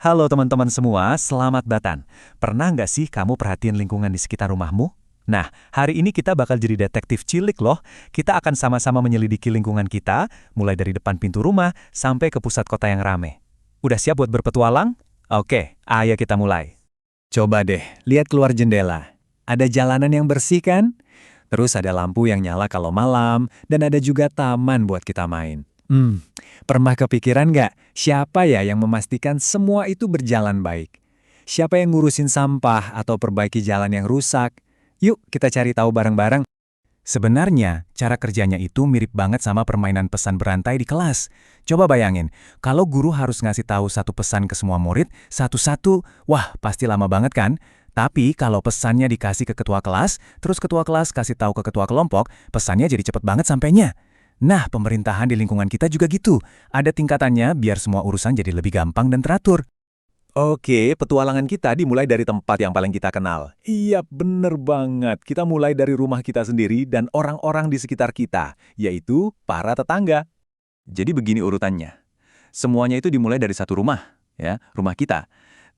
Halo teman-teman semua, selamat datang. Pernah nggak sih kamu perhatiin lingkungan di sekitar rumahmu? Nah, hari ini kita bakal jadi detektif cilik loh. Kita akan sama-sama menyelidiki lingkungan kita, mulai dari depan pintu rumah sampai ke pusat kota yang rame. Udah siap buat berpetualang? Oke, ayo kita mulai. Coba deh, lihat keluar jendela. Ada jalanan yang bersih kan? Terus ada lampu yang nyala kalau malam, dan ada juga taman buat kita main. Pernah kepikiran nggak, siapa ya yang memastikan semua itu berjalan baik? Siapa yang ngurusin sampah atau perbaiki jalan yang rusak? Yuk, kita cari tahu bareng-bareng. Sebenarnya, cara kerjanya itu mirip banget sama permainan pesan berantai di kelas. Coba bayangin, kalau guru harus ngasih tahu satu pesan ke semua murid, satu-satu, wah pasti lama banget kan? Tapi kalau pesannya dikasih ke ketua kelas, terus ketua kelas kasih tahu ke ketua kelompok, pesannya jadi cepet banget sampainya. Nah, pemerintahan di lingkungan kita juga gitu. Ada tingkatannya biar semua urusan jadi lebih gampang dan teratur. Oke, petualangan kita dimulai dari tempat yang paling kita kenal. Iya, bener banget. Kita mulai dari rumah kita sendiri dan orang-orang di sekitar kita, yaitu para tetangga. Jadi begini urutannya. Semuanya itu dimulai dari satu rumah, ya, rumah kita.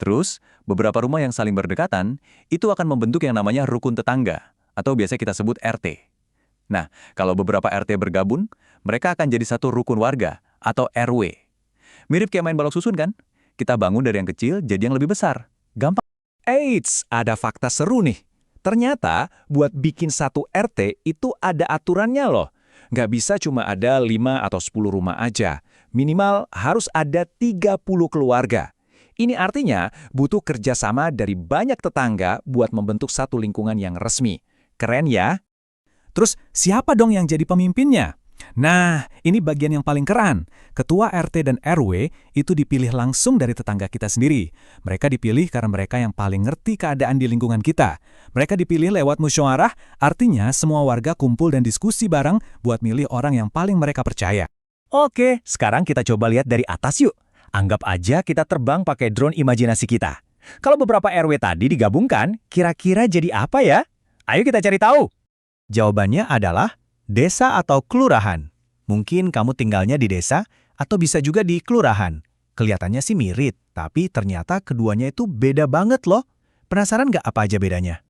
Terus, beberapa rumah yang saling berdekatan, itu akan membentuk yang namanya rukun tetangga, atau biasa kita sebut RT. Nah, kalau beberapa RT bergabung, mereka akan jadi satu rukun warga, atau RW. Mirip kayak main balok susun kan? Kita bangun dari yang kecil jadi yang lebih besar. Gampang. Eits, ada fakta seru nih. Ternyata, buat bikin satu RT itu ada aturannya loh. Nggak bisa cuma ada 5 atau 10 rumah aja. Minimal harus ada 30 keluarga. Ini artinya butuh kerjasama dari banyak tetangga buat membentuk satu lingkungan yang resmi. Keren ya? Terus, siapa dong yang jadi pemimpinnya? Nah, ini bagian yang paling keren. Ketua RT dan RW itu dipilih langsung dari tetangga kita sendiri. Mereka dipilih karena mereka yang paling ngerti keadaan di lingkungan kita. Mereka dipilih lewat musyawarah, artinya semua warga kumpul dan diskusi bareng buat milih orang yang paling mereka percaya. Oke, sekarang kita coba lihat dari atas yuk. Anggap aja kita terbang pakai drone imajinasi kita. Kalau beberapa RW tadi digabungkan, kira-kira jadi apa ya? Ayo kita cari tahu. Jawabannya adalah desa atau kelurahan. Mungkin kamu tinggalnya di desa atau bisa juga di kelurahan. Kelihatannya sih mirip, tapi ternyata keduanya itu beda banget loh. Penasaran nggak apa aja bedanya?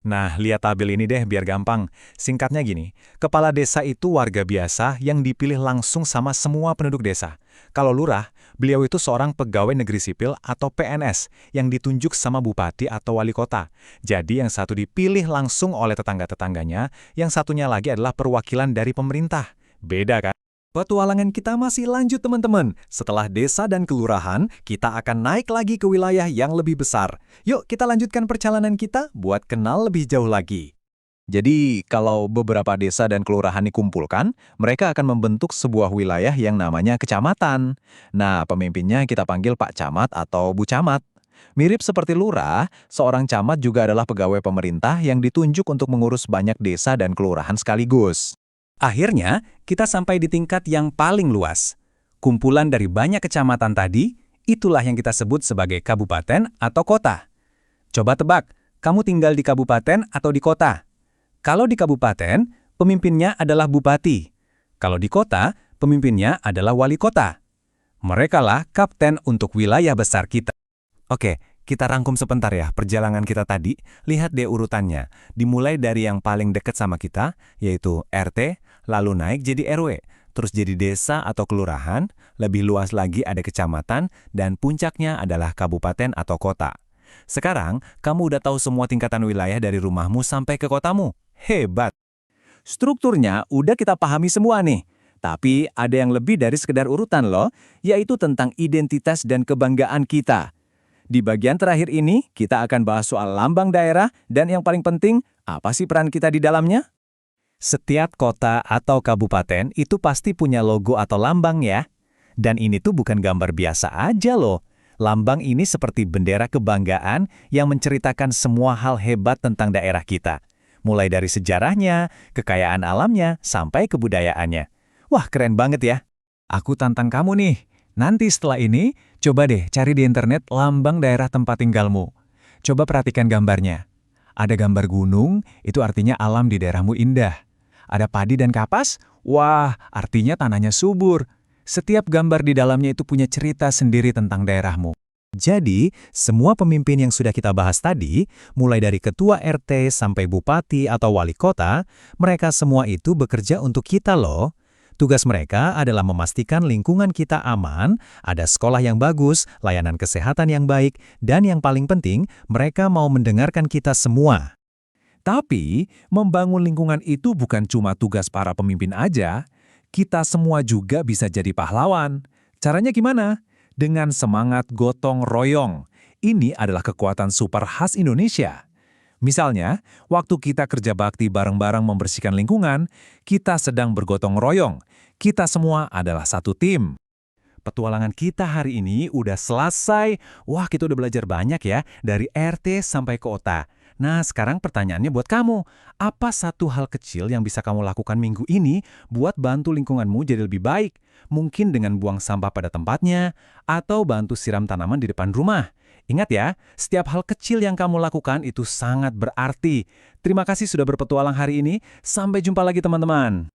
Nah, lihat tabel ini deh biar gampang. Singkatnya gini, kepala desa itu warga biasa yang dipilih langsung sama semua penduduk desa. Kalau lurah, beliau itu seorang pegawai negeri sipil atau PNS yang ditunjuk sama bupati atau wali kota. Jadi yang satu dipilih langsung oleh tetangga-tetangganya, yang satunya lagi adalah perwakilan dari pemerintah. Beda kan? Petualangan kita masih lanjut teman-teman. Setelah desa dan kelurahan, kita akan naik lagi ke wilayah yang lebih besar. Yuk kita lanjutkan perjalanan kita buat kenal lebih jauh lagi. Jadi, kalau beberapa desa dan kelurahan dikumpulkan, mereka akan membentuk sebuah wilayah yang namanya kecamatan. Nah, pemimpinnya kita panggil Pak Camat atau Bu Camat. Mirip seperti lurah, seorang camat juga adalah pegawai pemerintah yang ditunjuk untuk mengurus banyak desa dan kelurahan sekaligus. Akhirnya, kita sampai di tingkat yang paling luas. Kumpulan dari banyak kecamatan tadi, itulah yang kita sebut sebagai kabupaten atau kota. Coba tebak, kamu tinggal di kabupaten atau di kota? Kalau di kabupaten, pemimpinnya adalah bupati. Kalau di kota, pemimpinnya adalah wali kota. Merekalah kapten untuk wilayah besar kita. Oke, kita rangkum sebentar ya perjalanan kita tadi. Lihat deh urutannya. Dimulai dari yang paling dekat sama kita, yaitu RT, lalu naik jadi RW, terus jadi desa atau kelurahan, lebih luas lagi ada kecamatan, dan puncaknya adalah kabupaten atau kota. Sekarang, kamu udah tahu semua tingkatan wilayah dari rumahmu sampai ke kotamu. Hebat! Strukturnya udah kita pahami semua nih. Tapi ada yang lebih dari sekedar urutan loh, yaitu tentang identitas dan kebanggaan kita. Di bagian terakhir ini, kita akan bahas soal lambang daerah dan yang paling penting, apa sih peran kita di dalamnya? Setiap kota atau kabupaten itu pasti punya logo atau lambang ya. Dan ini tuh bukan gambar biasa aja loh. Lambang ini seperti bendera kebanggaan yang menceritakan semua hal hebat tentang daerah kita. Mulai dari sejarahnya, kekayaan alamnya, sampai kebudayaannya. Wah, keren banget ya. Aku tantang kamu nih. Nanti setelah ini, coba deh cari di internet lambang daerah tempat tinggalmu. Coba perhatikan gambarnya. Ada gambar gunung, itu artinya alam di daerahmu indah. Ada padi dan kapas, wah, artinya tanahnya subur. Setiap gambar di dalamnya itu punya cerita sendiri tentang daerahmu. Jadi, semua pemimpin yang sudah kita bahas tadi, mulai dari ketua RT sampai bupati atau wali kota, mereka semua itu bekerja untuk kita loh. Tugas mereka adalah memastikan lingkungan kita aman, ada sekolah yang bagus, layanan kesehatan yang baik, dan yang paling penting, mereka mau mendengarkan kita semua. Tapi, membangun lingkungan itu bukan cuma tugas para pemimpin aja. Kita semua juga bisa jadi pahlawan. Caranya gimana? Dengan semangat gotong royong. Ini adalah kekuatan super khas Indonesia. Misalnya, waktu kita kerja bakti bareng-bareng membersihkan lingkungan, kita sedang bergotong royong. Kita semua adalah satu tim. Petualangan kita hari ini udah selesai. Wah, kita udah belajar banyak ya, dari RT sampai kota. Nah, sekarang pertanyaannya buat kamu. Apa satu hal kecil yang bisa kamu lakukan minggu ini buat bantu lingkunganmu jadi lebih baik? Mungkin dengan buang sampah pada tempatnya, atau bantu siram tanaman di depan rumah. Ingat ya, setiap hal kecil yang kamu lakukan itu sangat berarti. Terima kasih sudah berpetualang hari ini. Sampai jumpa lagi teman-teman.